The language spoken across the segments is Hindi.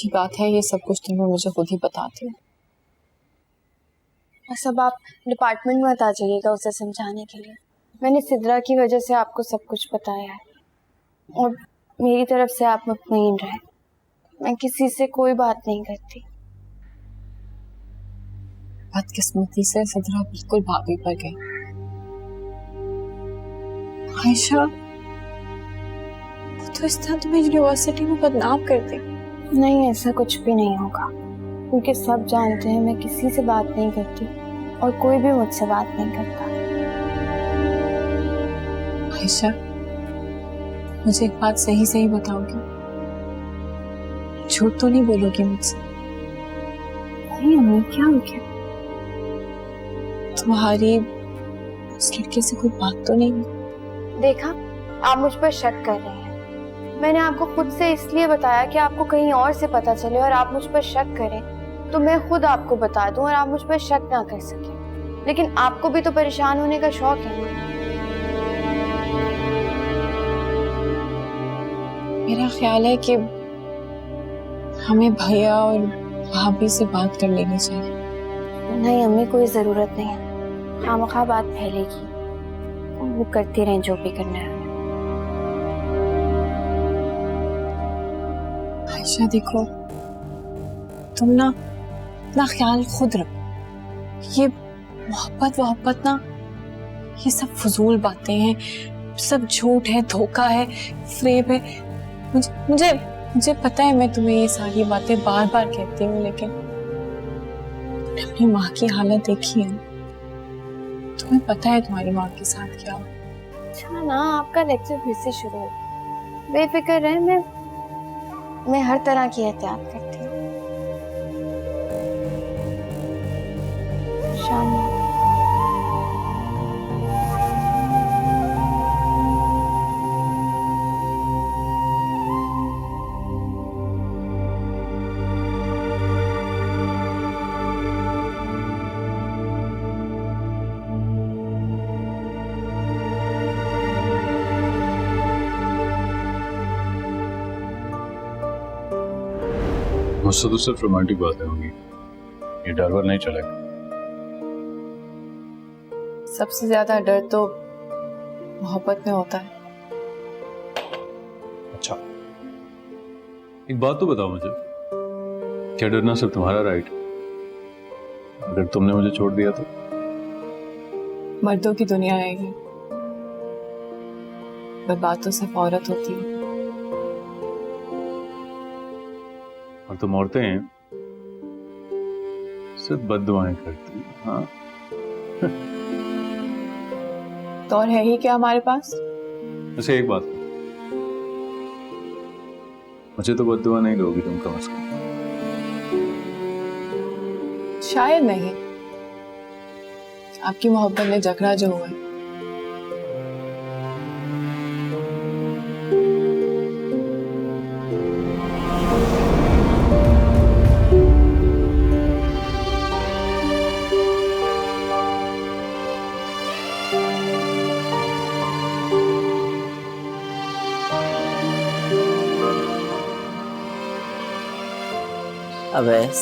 अच्छी बात है, ये सब कुछ तुम्हें मुझे खुद ही बताती है। सब आप डिपार्टमेंट में आ जाइएगा उसे समझाने के लिए। मैंने सिद्रा की वजह से आपको सब कुछ बताया है और मेरी तरफ से आप मुतमईन रहे, मैं किसी से कोई बात नहीं करती। बदकिस्मती से सिद्रा बिल्कुल भाभी पर गई। आयशा, वो तो इस तरह तुम्हें यूनिवर्सिटी में बदनाम कर दी। नहीं, ऐसा कुछ भी नहीं होगा, क्योंकि सब जानते हैं मैं किसी से बात नहीं करती और कोई भी मुझसे बात नहीं करता। आयशा, मुझे एक बात सही सही बताओगी? झूठ तो नहीं बोलोगी मुझसे? नहीं अम्मी, क्या हो गया? तुम्हारी उस लड़के से कोई बात तो नहीं हुई? देखा, आप मुझ पर शक कर रहे हैं। मैंने आपको खुद से इसलिए बताया कि आपको कहीं और से पता चले और आप मुझ पर शक करें, तो मैं खुद आपको बता दूं और आप मुझ पर शक ना कर सकें। लेकिन आपको भी तो परेशान होने का शौक है ना। मेरा ख्याल है कि हमें भैया और भाभी से बात कर लेनी चाहिए। नहीं अम्मी, कोई जरूरत नहीं है, खामखा बात फैलेगी। वो करती रहें जो भी करना है। आयशा देखो, तुम ना अपना ख्याल खुद रखो। ये मोहब्बत ना, ये सब फजूल बातें हैं, सब झूठ है, धोखा है, फ्रेब है। मुझे पता है मैं तुम्हें ये सारी बातें बार बार कहती हूँ, लेकिन तुमने अपनी माँ की हालत देखी है, तुम्हें पता है तुम्हारी माँ के साथ क्या हुआ। अच्छा ना, आपका लेक्चर फिर से शुरू हो। बेफिक्र रहे, मैं हर तरह की एहतियात करती हूँ। शाम मुझसे तो सिर्फ रोमांटिक बातें होंगी, ये डर वर नहीं चलेगा। सबसे ज्यादा डर तो मोहब्बत में होता है। अच्छा, एक बात तो बताओ मुझे, क्या डरना सिर्फ तुम्हारा राइट है? अगर तुमने मुझे छोड़ दिया तो? मर्दों की दुनिया है ये, बर्बाद तो सिर्फ औरत होती है। और तुम औरतें सिर्फ बद्दुआएं करती हैं, हाँ? तो और है ही क्या हमारे पास? वैसे एक बात, मुझे तो बद्दुआ नहीं दोगी तुम कम से कम? शायद नहीं, आपकी मोहब्बत में झगड़ा जो हुआ है। अवैस,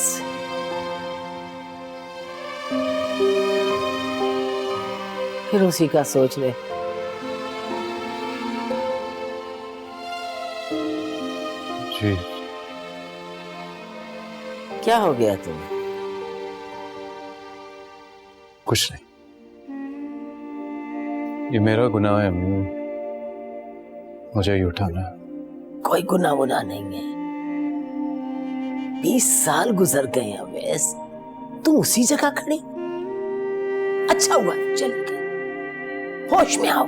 फिर उसी का सोच ले। जी। क्या हो गया तुम्हें? कुछ नहीं, ये मेरा गुनाह है अम्मी, मुझे ही उठाना है। कोई गुनाह वुनाह नहीं है। 20 साल गुजर गए हैं अवैस, तुम उसी जगह खड़े। अच्छा हुआ चल गए, होश में आओ।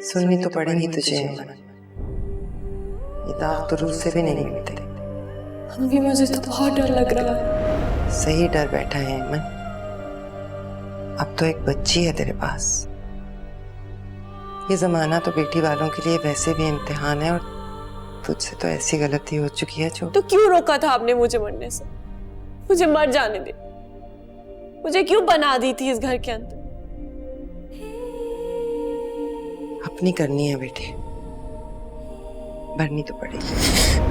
सुननी तो पड़ेगी तुझे अमन, ये दाग तो रूह से भी नहीं मिटते। अम्मी मुझे तो बहुत डर लग रहा है। सही डर बैठा है अमन, अब तो एक बच्ची है तेरे पास। ये जमाना तो बेटी वालों के लिए वैसे भी इम्तिहान है, और तुझसे तो ऐसी गलती हो चुकी है जो। तो क्यों रोका था आपने मुझे मरने से? मुझे मर जाने दे। मुझे क्यों बना दी थी इस घर के अंदर? अपनी करनी है बेटी, भरनी तो पड़ेगी।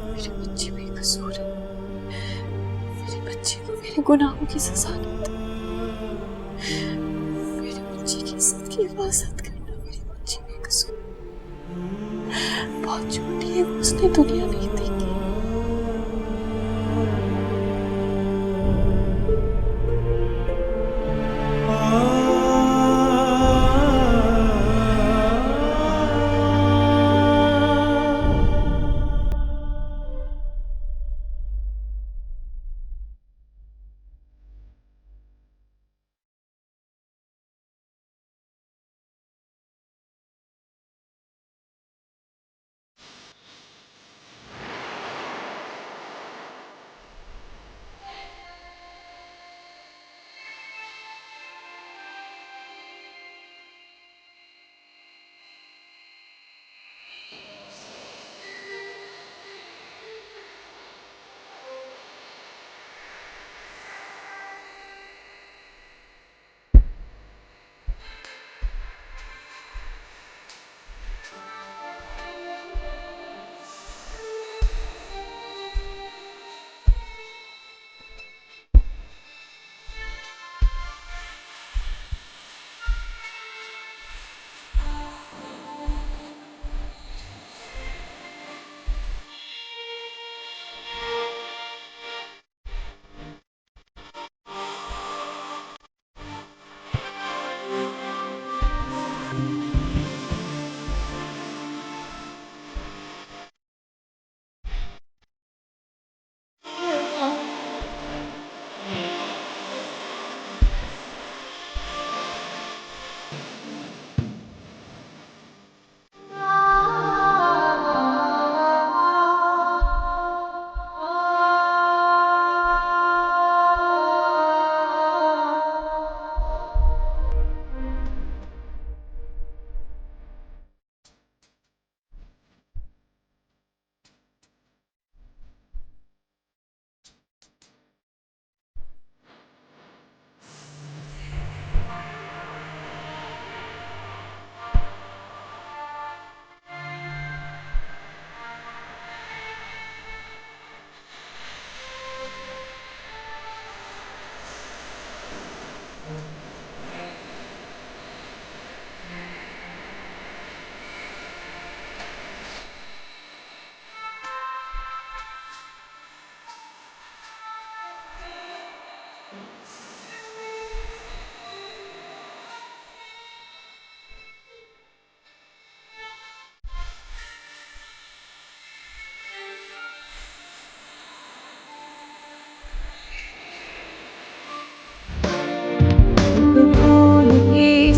मेरी बच्ची बेकसूर है। मेरी बच्ची को मेरे गुनाहों की सजा नहीं दी। मेरी बच्ची की इज्जत की हिफाजत करना। मेरी बच्ची बेकसूर बहुत छोटी है, उसने दुनिया नहीं देखी।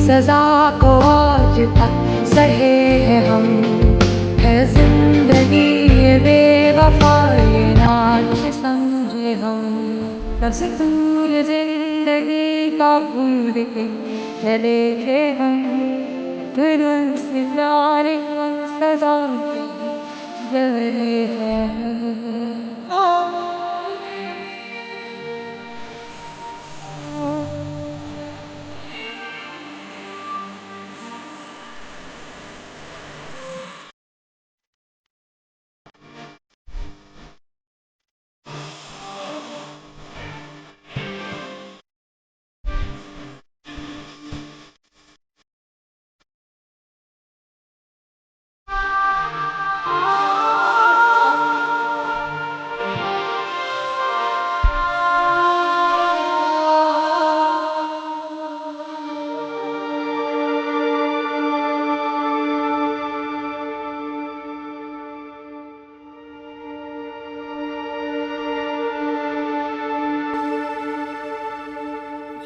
सजा को आज तक सहे हैं हम, है जिंदगी ये बेवफा ये नाच समझे हम। तस्वीर जिंदगी का भूल के चले थे हम, दिल से जाने हम सजा जले हैं।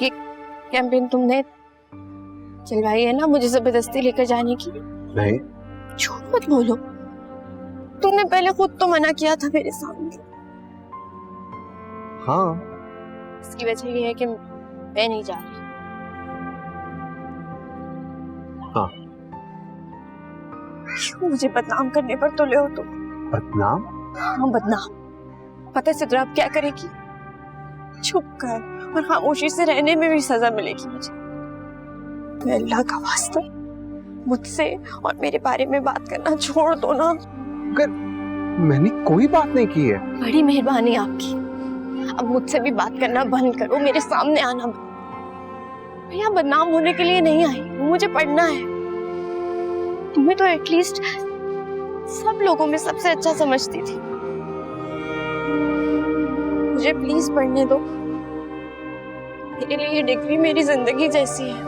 ये कैंपेन तुमने चलवाई है ना मुझे जबरदस्ती लेकर जाने की? नहीं। झूठ मत बोलो, तुमने पहले खुद तो मना किया था मेरे सामने। हाँ, इसकी वजह ये है कि मैं नहीं जा रही। हाँ। क्यों मुझे बदनाम करने पर तुले हो तुम? बदनाम? हाँ बदनाम। पता है सिद्रा अब क्या करेगी? चुप कर और खामोशी से रहने में भी सजा मिलेगी मुझे। तो अल्लाह का वास्ता मुझसे और मेरे बारे में बात करना छोड़ दो ना। अगर मैंने कोई बात नहीं की है। बड़ी मेहरबानी आपकी। अब मुझसे भी बात करना बंद करो, मेरे सामने आना बंद। मैं यहाँ बदनाम होने के लिए नहीं आई, मुझे पढ़ना है। तुम्हें तो एटलीस्ट सब लोगों में सबसे अच्छा समझती थी। मुझे प्लीज पढ़ने दो। मेरे लिए ये डिग्री मेरी जिंदगी जैसी है।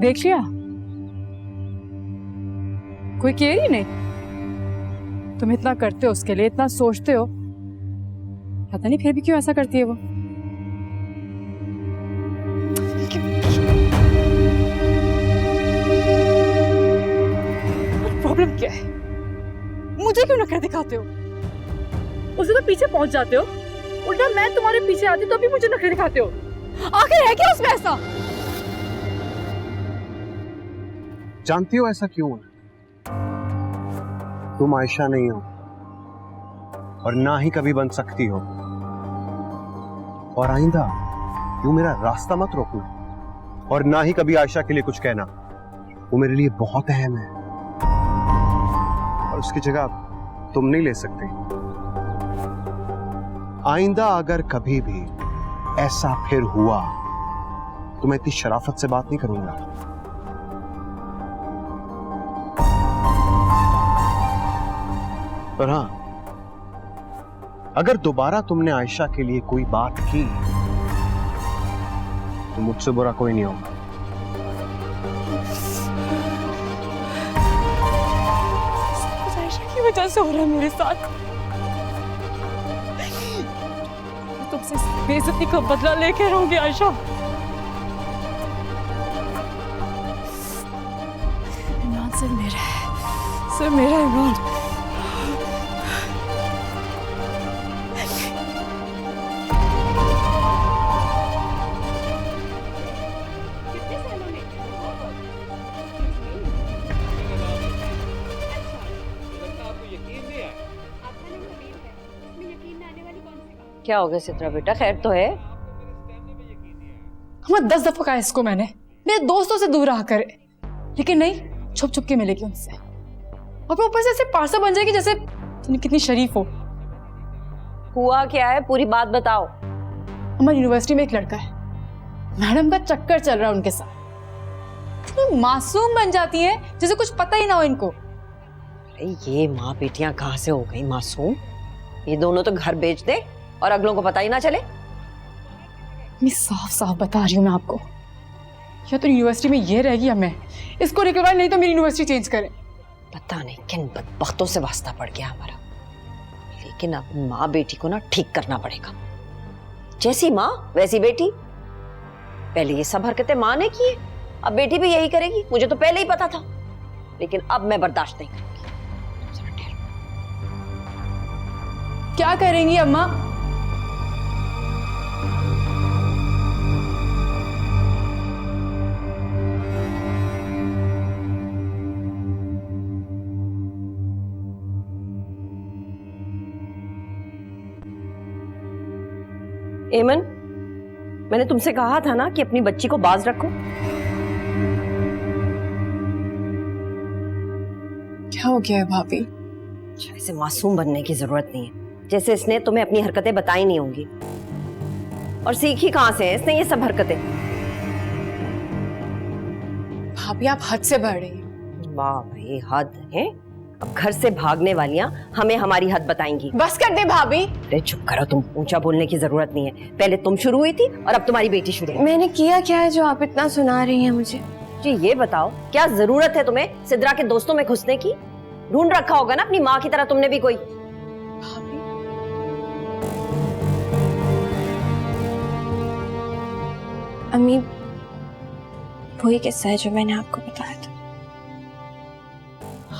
देख लिया, कोई केयर ही नहीं। तुम इतना करते हो उसके लिए, इतना सोचते हो, पता नहीं फिर भी क्यों ऐसा करती है वो। प्रॉब्लम क्या है? मुझे क्यों नखरे दिखाते हो? उसे तो पीछे पहुंच जाते हो, उल्टा मैं तुम्हारे पीछे आती तो भी मुझे नखरे दिखाते हो। आखिर है क्या उसमें ऐसा? जानती हो ऐसा क्यों है? तुम आयशा नहीं हो और ना ही कभी बन सकती हो। और आइंदा यूं मेरा रास्ता मत रोकना और ना ही कभी आयशा के लिए कुछ कहना। वो मेरे लिए बहुत अहम है और उसकी जगह तुम नहीं ले सकते। आइंदा अगर कभी भी ऐसा फिर हुआ तो मैं इतनी शराफत से बात नहीं करूंगा। पर हाँ, अगर दोबारा तुमने आयशा के लिए कोई बात की तो मुझसे बुरा कोई नहीं होगा। कुछ आयशा की वजह से हो रहा है मेरे साथ। तुमसे बेइज्जती का बदला लेके रहूंगी आयशा। इमरान सिर्फ मेरा है, सिर्फ मेरा इमरान। क्या हो गया सित्रा बेटा, खैर तो है? हमें 10 दफा कहा इसको मैंने, मेरे दोस्तों से दूर रहा करे, लेकिन नहीं, छुप छुप के मिलेगी उनसे। और ऊपर से ऐसे पार्सा बन जाएगी जैसे तुम कितनी शरीफ हो। हुआ क्या है, पूरी बात बताओ। हमारी यूनिवर्सिटी में एक लड़का है, मैडम का चक्कर चल रहा है उनके साथ। इतनी मासूम बन जाती है जैसे कुछ पता ही ना हो इनको। अरे ये माँ बेटियां कहाँ से हो गई मासूम? ये दोनों तो घर बेच दे और अगलों को पता ही ना चले। मैं साफ साफ बता रही हूँ मैं आपको, या तो यूनिवर्सिटी में ये रहेगी या मैं इसको निकलवाए, नहीं तो मेरी यूनिवर्सिटी चेंज करें। पता नहीं किन बदबख्तों से वास्ता पड़ गया हमारा, लेकिन अब माँ बेटी को ना ठीक करना पड़ेगा। जैसी माँ वैसी बेटी। पहले ये सब हरकतें माँ ने की है, अब बेटी भी यही करेगी। मुझे तो पहले ही पता था, लेकिन अब मैं बर्दाश्त नहीं करूंगी। क्या करेंगी अम्मा? एमन, मैंने तुमसे कहा था ना कि अपनी बच्ची को बाज रखो। क्या हो गया है भाभी? ऐसे मासूम बनने की जरूरत नहीं है, जैसे इसने तुम्हें अपनी हरकतें बताई नहीं होंगी। और सीखी कहां से है इसने ये सब हरकतें? भाभी आप हद से बढ़ रही हैं। वाह भाई, हद है। अब घर से भागने वालियां हमें हमारी हद बताएंगी। बस कर दे भाभी। अरे चुप करो तुम, ऊंचा बोलने की जरूरत नहीं है। पहले तुम शुरू हुई थी और अब तुम्हारी बेटी शुरू हुई। मैंने किया क्या है जो आप इतना सुना रही हैं मुझे? जी ये बताओ, क्या जरूरत है तुम्हें सिद्रा के दोस्तों में घुसने की? ढूंढ रखा होगा ना अपनी माँ की तरह तुमने भी कोई। भाभी, अम्मी वही किस्सा है जो मैंने आपको बताया था।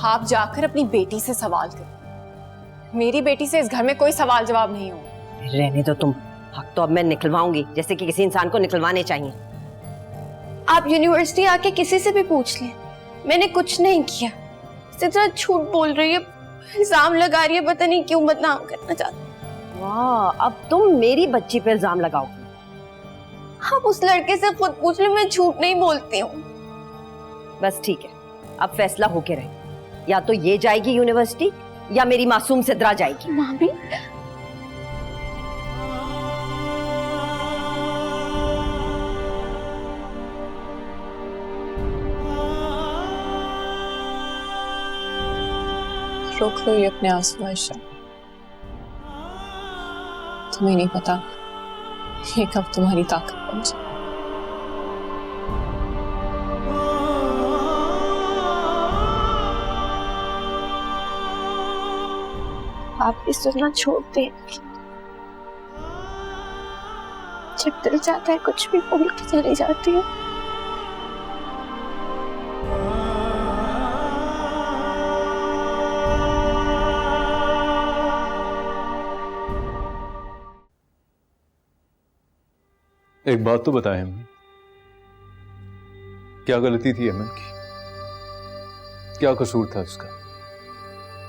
आप जाकर अपनी बेटी से सवाल करो। मेरी बेटी से इस घर में कोई सवाल जवाब नहीं हो। रहने दो तुम, हक तो अब मैं निकलवाऊंगी जैसे कि किसी इंसान को निकलवाने चाहिए। आप यूनिवर्सिटी आके किसी से भी पूछ लें, मैंने कुछ नहीं किया। सिद्रा झूठ बोल रही है, इल्जाम लगा रही है, पता नहीं क्यों बदनाम करना चाहती। वाह, अब तुम मेरी बच्ची पे इल्जाम लगाओ। आप उस लड़के से खुद पूछ ले, मैं झूठ नहीं बोलती हूँ। बस ठीक है, अब फैसला होके रहे, या तो ये जाएगी यूनिवर्सिटी या मेरी मासूम सिद्रा जाएगी। भाभी, रोक लो ये अपने आंसू आयशा। तुम्हें नहीं पता ये कब तुम्हारी ताकत बन जाए। आप भी सुनना छोड़ दें। जब दिल चाहता है कुछ भी बोल के चली जाती है। एक बात तो बताएं अम्मी, क्या गलती थी अमन की? क्या कसूर था उसका?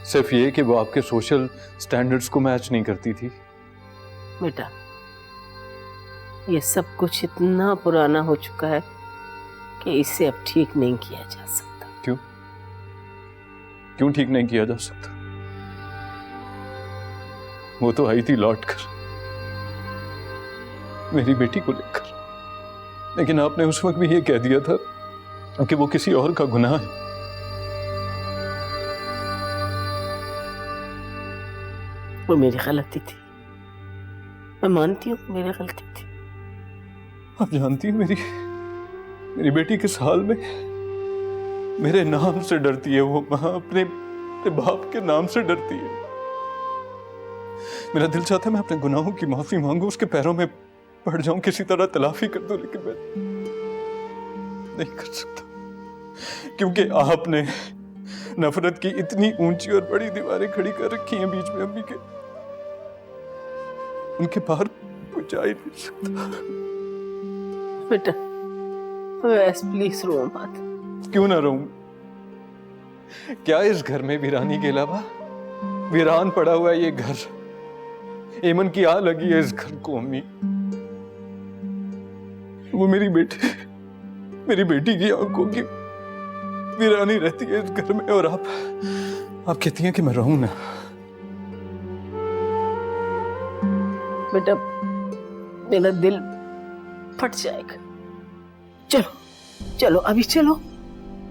सिर्फ ये कि वो आपके सोशल स्टैंडर्ड्स को मैच नहीं करती थी। बेटा, ये सब कुछ इतना पुराना हो चुका है कि इसे अब ठीक नहीं किया जा सकता। क्यों? क्यों ठीक नहीं किया जा सकता? वो तो आई थी लौट कर मेरी बेटी को लेकर, लेकिन आपने उस वक्त भी ये कह दिया था कि वो किसी और का गुनाह है। वो मेरी गलती थी, मैं मानती हूँ मेरी गलती थी। आप जानती हैं मेरी बेटी किस हाल में, मेरे नाम से डरती है वो माँ, अपने बाप के नाम से डरती है। मेरा दिल चाहता है मैं अपने गुनाहों की माफी मांगू, उसके पैरों में पड़ जाऊं, किसी तरह तलाफी कर दूं, लेकिन मैं नहीं कर सकता, क्योंकि आपने नफरत की इतनी ऊंची और बड़ी दीवारें खड़ी कर रखी हैं बीच में अम्मी के, उनके पार कोई जा ही नहीं सकता। बेटा बस प्लीज रो मत। क्यों ना रहूं? क्या इस घर में वीरानी के अलावा वीरान पड़ा हुआ है ये घर? एमन की आ लगी है इस घर को अम्मी। वो मेरी बेटी की आंखों की वीरानी रहती है इस घर में, और आप कहती हैं कि मैं रहूं ना। बेटा मेरा दिल फट जाएगा। चलो चलो अभी चलो,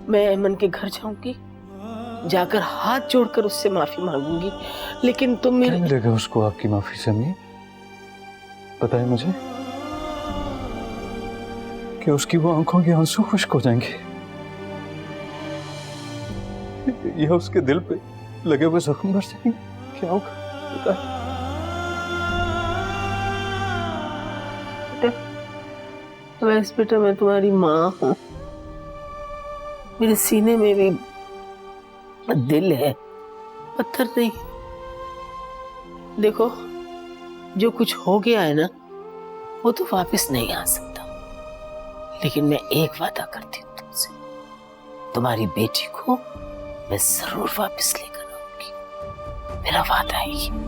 मैं अमन के घर जाऊंगी, जाकर हाथ जोड़कर उससे माफी मांगूंगी, लेकिन तुम मेरे... क्या मिलेगा उसको आपकी माफी से अम्मी? पता है मुझे कि उसकी वो आंखों के आंसू खुश्क हो जाएंगे, या उसके दिल पे लगे हुए जख्म भर जाएंगे। क्या होगा? वैसे बेटा मैं तुम्हारी माँ हूँ, मेरे सीने में भी दिल है, पत्थर नहीं। देखो जो कुछ हो गया है ना, वो तो वापस नहीं आ सकता, लेकिन मैं एक वादा करती हूँ तुमसे, तुम्हारी बेटी को मैं जरूर वापस लेकर आऊंगी, मेरा वादा है ये।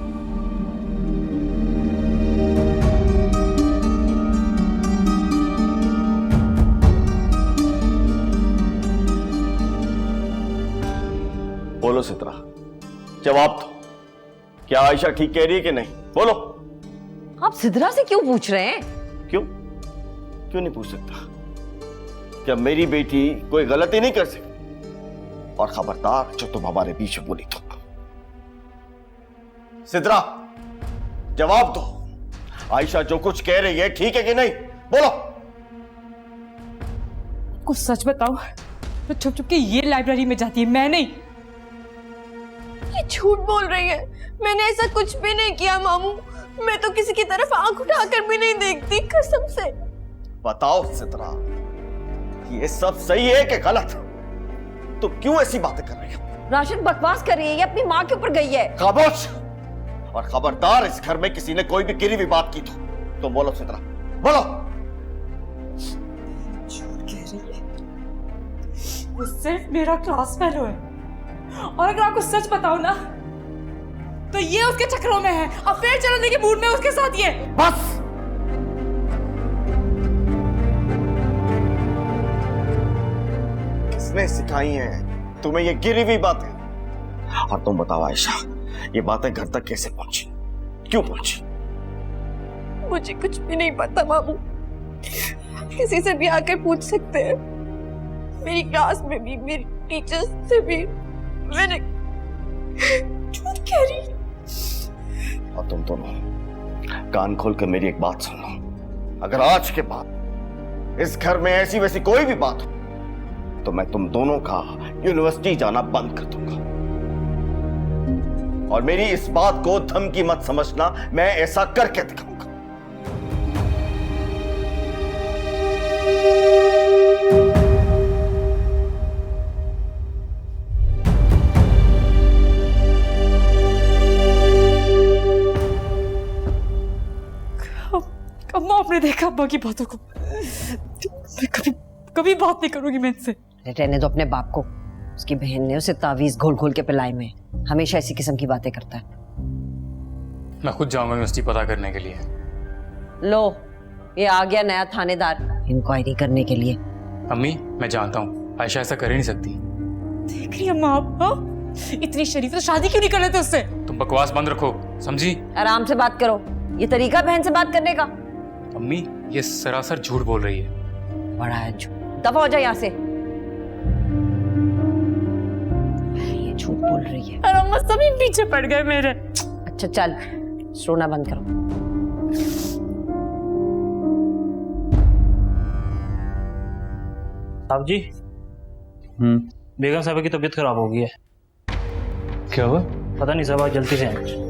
बोलो सित्रा, जवाब दो, क्या आयशा ठीक कह रही है कि नहीं? बोलो। आप सिद्रा से क्यों पूछ रहे हैं? क्यों नहीं पूछ सकता? क्या मेरी बेटी कोई गलती नहीं कर सकती? और खबरदार जो तुम हमारे बीच में बोली तो। सिद्रा जवाब दो, आयशा जो कुछ कह रही है ठीक है कि नहीं? बोलो। कुछ सच बताओ, तो छुप छुप के ये लाइब्रेरी में जाती है, मैं नहीं। ये झूठ बोल रही है। मैंने ऐसा कुछ भी नहीं किया मामू। मैं तो किसी की तरफ आंख उठाकर भी नहीं देखती, कसम से। बताओ सितरा, ये सब सही है कि गलत? तुम क्यों ऐसी बातें कर रही हो? राशिद बकवास कर रही है, ये अपनी माँ के ऊपर गई है। खामोश! और खबरदार इस घर में किसी ने कोई भी गिरी हुई बात की तो तुम बोलो सितरा, बोलो। झूठ कह रही है। वो सिर्फ मेरा क्लास फेलो है, और अगर आपको सच बताओ ना तो ये उसके चक्करों में है। अफेयर चलाने के मूड में उसके साथ ये। बस! किसने सिखाई है तुम्हें ये गिरी हुई बातें? और तुम बताओ आयशा, ये बातें घर तक कैसे पहुंची, क्यों पहुंची? मुझे कुछ भी नहीं पता मामू। किसी से भी आकर पूछ सकते हैं। मेरी क्लास में भी, मेरी टीचर्स से भी मैंने झूठ कह रही। और तुम दोनों कान खोल कर मेरी एक बात सुनो। अगर आज के बाद इस घर में ऐसी वैसी कोई भी बात हो तो मैं तुम दोनों का यूनिवर्सिटी जाना बंद कर दूंगा। और मेरी इस बात को धमकी मत समझना, मैं ऐसा करके दिखाऊंगा। अम्मा, आपने देखा अब्बा की बातों को। मैं कभी कभी बात नहीं करूंगी मैं इनसे। रहने दो अपने बाप को। उसकी बहन ने उसे तावीज घोल घोल के पिलाए में, हमेशा इसी किस्म की बातें करता है। मैं खुद जाऊंगा यूनिवर्सिटी पता करने के लिए। लो, ये आ गया नया थानेदार इंक्वायरी करने के लिए। अम्मी, मैं जानता हूँ आयशा ऐसा कर ही नहीं सकती। देख रही अम्मा आप, हाँ? इतनी शरीफ तो शादी क्यों नहीं कर लेते उससे? तुम बकवास बंद रखो, समझी? आराम से बात करो। ये तरीका बहन से बात करने का? अम्मी, ये सरासर झूठ बोल रही है। बड़ा है झूठ। दफा हो जाए यहाँ से। ये झूठ बोल रही है। और अम्मा सभी पीछे पड़ गए मेरे। अच्छा चल, सोना बंद करो। साहब जी, बेगम साहब की तबीयत खराब हो गई है। क्या हुआ? पता नहीं साहब, आज जल्दी से आए।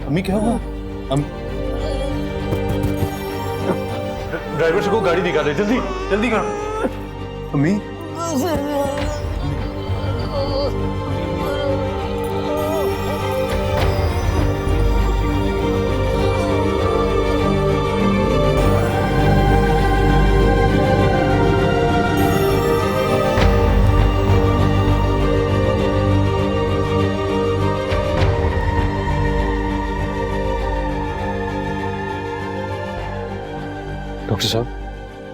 अम्मी क्या हुआ? ड्राइवर से को गाड़ी निकाले, जल्दी जल्दी करो। अम्मी, डॉक्टर साहब,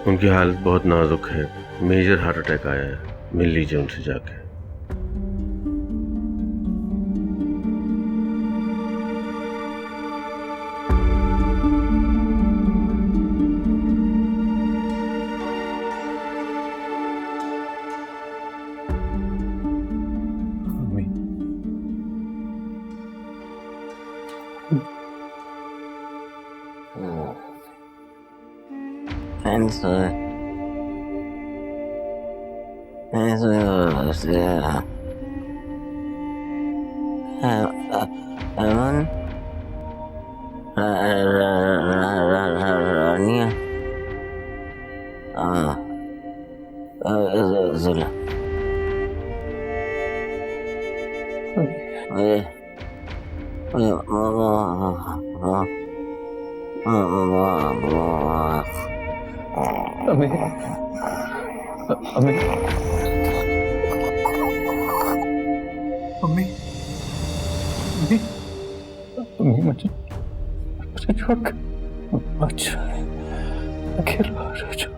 उनकी हालत बहुत नाजुक है। मेजर हार्ट अटैक आया है। मिल लीजिए उनसे जाके। मुझे छोड़ अच्छा अकेला रह जाओ।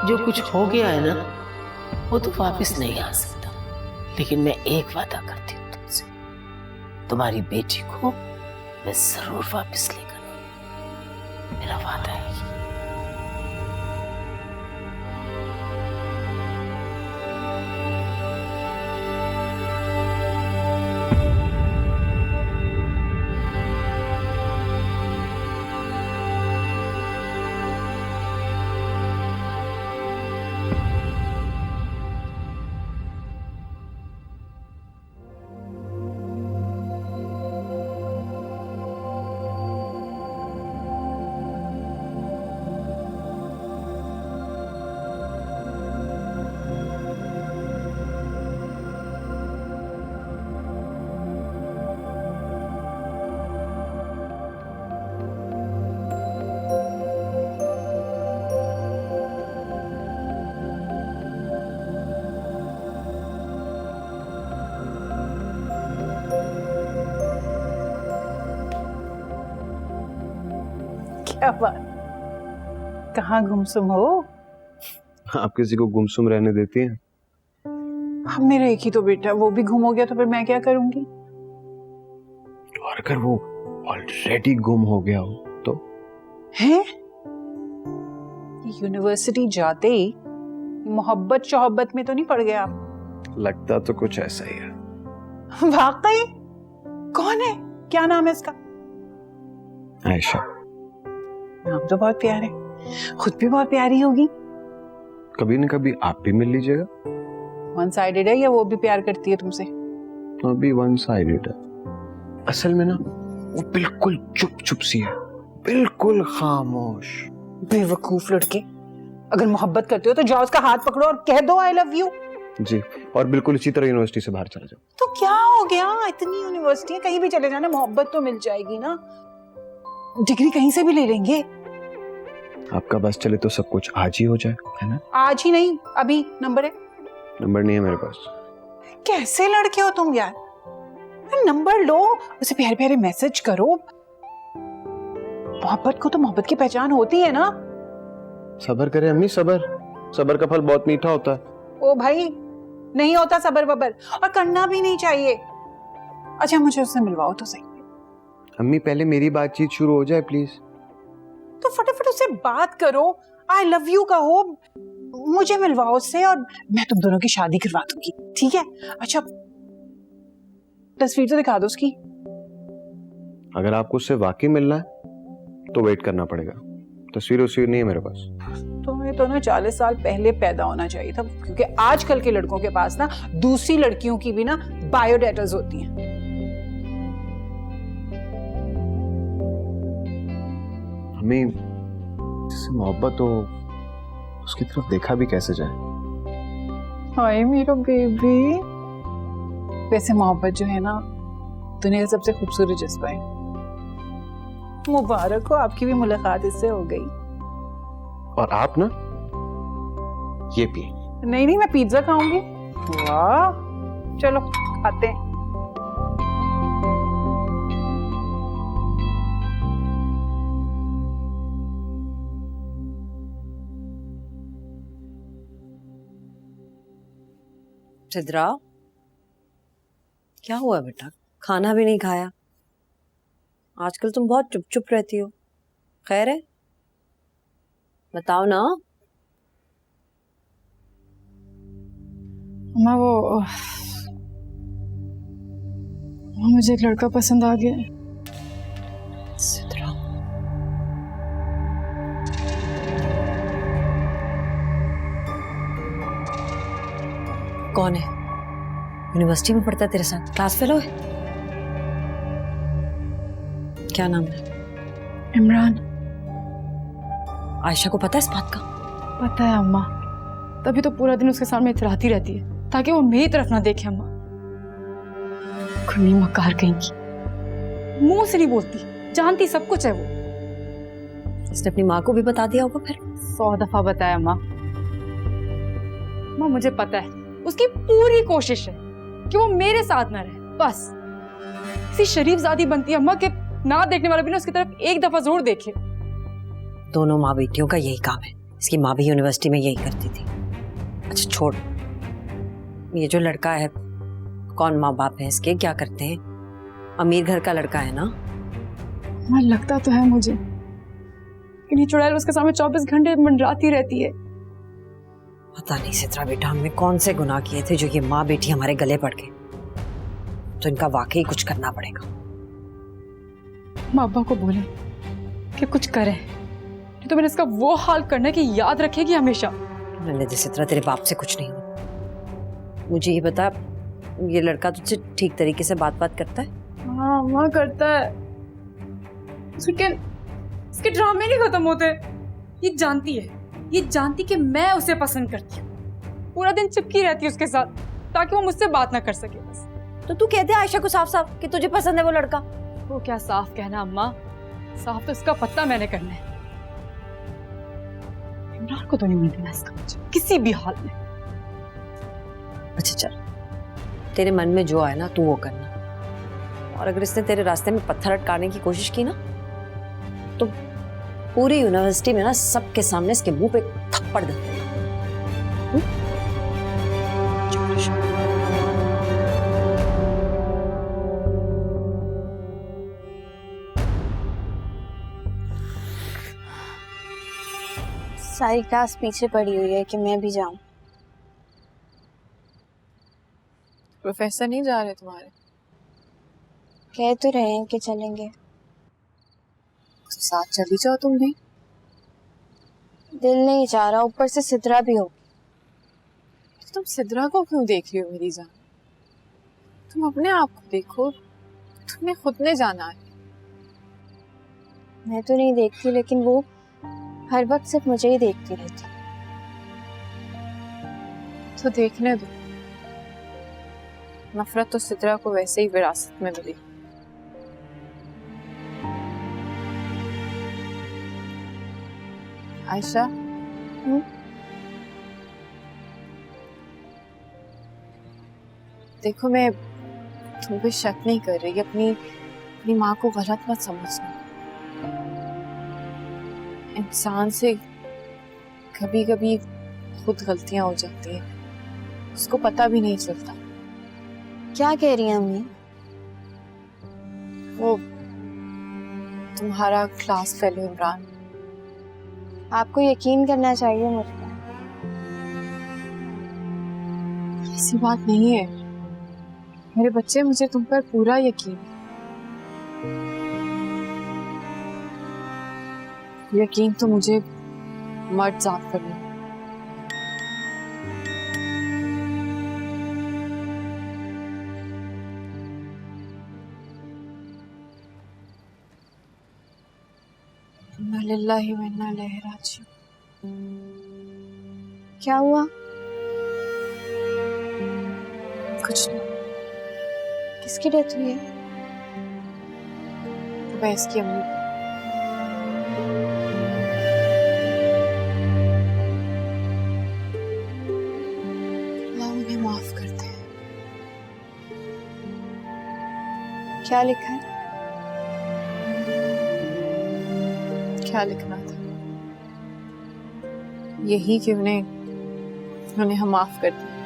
जो कुछ हो गया है ना वो तो वापस नहीं आ सकता, लेकिन मैं एक वादा करती हूँ तुमसे, तुम्हारी बेटी को मैं जरूर वापस लेकर आऊंगी, मेरा वादा है। क्या बात, कहाँ गुमसुम हो? आप किसी को गुमसुम रहने देती हैं? अब मेरा एक ही तो बेटा, वो भी गुम हो गया तो फिर मैं क्या करूंगी? और अगर वो ऑलरेडी गुम हो गया हो तो? हैं? यूनिवर्सिटी जाते ही मोहब्बत शोहब्बत में तो नहीं पड़ गया आप? लगता तो कुछ ऐसा ही है। वाकई? कौन है, क्या नाम है इसका? आयशा। नाम तो बहुत प्यार है, खुद भी बहुत प्यारी होगी। कभी न कभी आप भी मिल लीजिएगा। वन साइडेड है या वो भी प्यार करती है तुमसे? अभी वन साइडेड है। असल में ना वो बिल्कुल चुप चुप सी है, बिल्कुल खामोश। बेवकूफ लड़के, अगर मोहब्बत करते हो तो जाओ उसका हाथ पकड़ो और कह दो आई लव यू। जी, और बिल्कुल इसी तरह यूनिवर्सिटी से बाहर चला जाओ। तो क्या हो गया, इतनी यूनिवर्सिटी है, कहीं भी चले जाना, मोहब्बत तो मिल जाएगी ना, डिग्री कहीं से भी ले लेंगे। आपका बस चले तो सब कुछ आज ही हो जाए, है ना? आज ही नहीं, अभी। नंबर है? नंबर नहीं है मेरे पास। कैसे लड़के हो तुम यार, नंबर लो, उसे प्यारे प्यारे मैसेज करो। मोहब्बत को तो मोहब्बत की पहचान होती है ना। सबर करें अम्मी, सबर, सबर का फल बहुत मीठा होता है। ओ भाई, नहीं होता सबर बबर, और करना भी नहीं चाहिए। अच्छा मुझे उससे मिलवाओ तो सही। अम्मी पहले मेरी बातचीत शुरू हो जाए प्लीज। तो फटाफट उससे बात करो, आई लव यू कहो, मुझे मिलवाओ उससे और मैं तुम दोनों की शादी करवा दूंगी, ठीक है? अच्छा तस्वीर तो दिखा दो उसकी। अगर आपको उससे वाकई मिलना है तो वेट करना पड़ेगा, तस्वीर उस्वीर नहीं है मेरे पास। तुम्हें तो ना 40 साल पहले पैदा होना चाहिए था, क्योंकि आजकल के लड़कों के पास ना दूसरी लड़कियों की भी ना बायोडाटास होती हैं। हमें जिससे मोहब्बत हो उसकी तरफ देखा भी कैसे जाए। हाय मेरा बेबी। वैसे मोहब्बत जो है ना दुनिया का सबसे खूबसूरत जज्बा है। मुबारक हो, आपकी भी मुलाकात इससे हो गई। और आप ना ये पिए। नहीं नहीं, मैं पिज्जा खाऊंगी। वाह, चलो खाते हैं। सिद्रा, क्या हुआ बेटा, खाना भी नहीं खाया? आजकल तुम बहुत चुप चुप रहती हो, खैर है? बताओ ना। अम्मा वो मुझे एक लड़का पसंद आ गया। सिद्रा, कौन है? यूनिवर्सिटी में पढ़ता है तेरे साथ, क्लास फेलो है? क्या नाम है? इमरान। आयशा को पता है इस बात का? पता है अम्मा, तभी तो पूरा दिन उसके सामने इतराती रहती है ताकि वो मेरी तरफ ना देखे। अम्मा खुनी मकार कहेंगी, मुंह से नहीं बोलती, जानती सब कुछ है वो। उसने अपनी माँ को भी बता दिया होगा फिर? 100 दफा बताया अम्मा। माँ मुझे पता है, उसकी पूरी कोशिश है कि वो मेरे साथ ना रहे, बस इसी शरीफजादी बनती है अम्मा कि ना देखने वाला भी ना उसकी तरफ एक दफा जरूर देखे। दोनों माँ बेटियों का यही काम है, इसकी माँ भी यूनिवर्सिटी में यही करती थी। अच्छा छोड़, ये जो लड़का है कौन माँ बाप है इसके, क्या करते हैं? अमीर घर का लड़का है ना? हाँ लगता तो है मुझे, लेकिन ये चुड़ैल उसके सामने 24 घंटे मंडराती रहती है। पता नहीं सित्रा बेटा, हमने कौन से गुनाह किए थे जो ये माँ बेटी हमारे गले पड़ गए। तो इनका वाकई कुछ करना पड़ेगा। माँ को बोले कि कुछ करे, नहीं तो मैंने इसका वो हाल करना कि याद रखेगी हमेशा। निधि सित्रा, तेरे बाप से कुछ नहीं हुआ। मुझे ये बता, ये लड़का तुझसे ठीक तरीके से बात करता है? हाँ माँ करता है, इसके ड्रामे नहीं खत्म होते। ये जानती कि मैं उसे पसंद करती हूँ। पूरा दिन चिपकी रहती है उसके साथ ताकि वो मुझसे बात ना कर सके बस। तो तू कहते है आयशा को साफ साफ कि तुझे पसंद है वो लड़का? वो क्या साफ कहना अम्मा, साफ तो इसका पत्ता मैंने करना है। इमरान को तो नहीं मिल देना इसका मुझे किसी भी हाल में। अच्छा चल, तेरे मन में जो आए ना तू वो करना, और अगर इसने तेरे रास्ते में पत्थर अटकाने की कोशिश की ना तो पूरी यूनिवर्सिटी में ना सबके सामने इसके मुंह पे थप्पड़ दे देना। सारी क्लास पीछे पड़ी हुई है कि मैं भी जाऊं। प्रोफेसर नहीं जा रहे तुम्हारे? कह तो रहे हैं कि चलेंगे। तो साथ चली जाओ तुम भी। दिल नहीं चाह रहा, ऊपर से सिद्रा भी हो। तो तुम सिद्रा को क्यों देख रही हो मेरी जान? तुम अपने आप को देखो, तुम्हें खुद ने जाना है। मैं तो नहीं देखती, लेकिन वो हर वक्त सिर्फ मुझे ही देखती रहती। तो देखने दो, नफरत तो सिद्रा को वैसे ही विरासत में मिली। आयशा, देखो मैं तुम पे शक नहीं कर रही, अपनी माँ को गलत मत समझना। इंसान से कभी कभी खुद गलतियां हो जाती हैं, उसको पता भी नहीं चलता। क्या कह रही हैं अम्मी? वो तुम्हारा क्लास फेलो इमरान। आपको यकीन करना चाहिए मुझ पर। ऐसी बात नहीं है मेरे बच्चे, मुझे तुम पर पूरा यकीन है। यकीन तो मुझे मर्द जात पर नहीं। इन्ना लिल्लाहि व इन्ना इलैहि राजिऊन। क्या हुआ? कुछ नहीं। किसकी डेथ हुई है? उवैस की अम्मी। माफ करते हैं। क्या लिखा है? क्या लिखना था? यही कि उन्हें हम माफ कर दिया।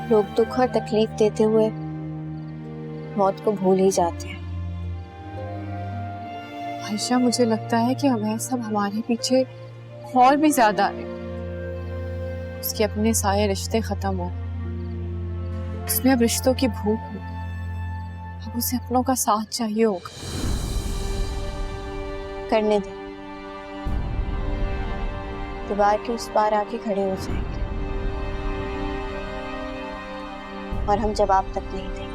लोग दुख और तकलीफ देते हुए मौत को भूल ही जाते हैं। आयशा, मुझे लगता है कि अब सब हमारे पीछे और भी ज्यादा है। उसके अपने सारे रिश्ते खत्म हो, उसमें अब रिश्तों की भूख हो, अब उसे अपनों का साथ चाहिए होगा। करने दे, दीवार के उस पार आके खड़े हो जाएंगे और हम जवाब तक नहीं देंगे।